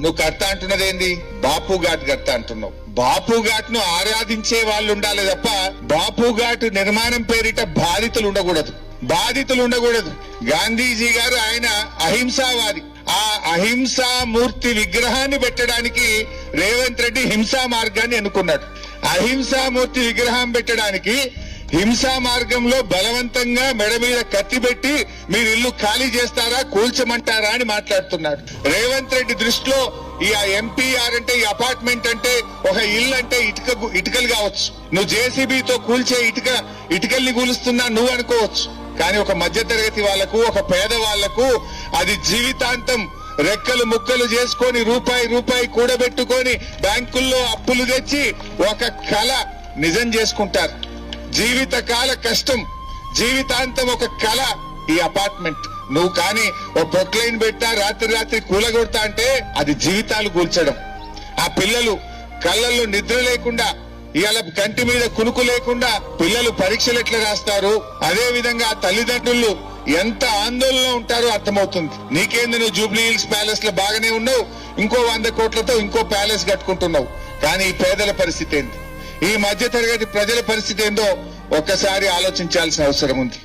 నువ్వు కర్త అంటున్నదేంది? బాపు ఘాట్ కర్త అంటున్నావు. బాపు ఘాట్ ను ఆరాధించే వాళ్ళు ఉండాలి తప్ప బాపు ఘాట్ నిర్మాణం పేరిట బాధితులు ఉండకూడదు. గాంధీజీ గారు ఆయన అహింసావాది. ఆ అహింసా మూర్తి విగ్రహాన్ని పెట్టడానికి రేవంత్ రెడ్డి హింసా మార్గాన్ని ఎన్నుకున్నాడు. అహింసామూర్తి విగ్రహం పెట్టడానికి హింసా మార్గంలో బలవంతంగా మెడ మీద కత్తి పెట్టి మీరు ఇల్లు ఖాళీ చేస్తారా, కూల్చమంటారా అని మాట్లాడుతున్నాడు. రేవంత్ రెడ్డి దృష్టిలో ఈ ఎంపీఆర్ అంటే, ఈ అపార్ట్మెంట్ అంటే, ఒక ఇల్లు అంటే ఇటుకలు కావచ్చు. నువ్వు జేసీబీతో కూల్చే ఇటుకల్ని కూలుస్తున్నా నువ్వు అనుకోవచ్చు. కానీ ఒక మధ్యతరగతి వాళ్లకు, ఒక పేద వాళ్లకు అది జీవితాంతం రెక్కలు ముక్కలు చేసుకొని రూపాయి కూడబెట్టుకొని బ్యాంకుల్లో అప్పులు తెచ్చి ఒక కళ నిజం చేసుకుంటారు. జీవితకాల కష్టం, జీవితాంతం ఒక కళ ఈ అపార్ట్మెంట్. నువ్వు కానీ ఓ పొట్లైన్ పెట్టా రాత్రి కూలగొడతా అంటే అది జీవితాలు కూల్చడం. ఆ పిల్లలు కళ్ళల్లో నిద్ర లేకుండా, ఇవాళ కంటి మీద కునుకు లేకుండా పిల్లలు పరీక్షలు ఎట్లా రాస్తారు, అదే విధంగా తల్లిదండ్రులు ఎంత ఆందోళనలో ఉంటారో అర్థమవుతుంది. నీకేంది, నువ్వు జూబ్లీ హిల్స్ ప్యాలెస్ లో బాగానే ఉన్నావు, ఇంకో 100 కోట్లతో ఇంకో ప్యాలెస్ కట్టుకుంటున్నావు. కానీ ఈ పేదల పరిస్థితి ఏంది, ఈ మధ్య తరగతి ప్రజల పరిస్థితి ఏందో ఒక్కసారి ఆలోచించాల్సిన అవసరం ఉంది.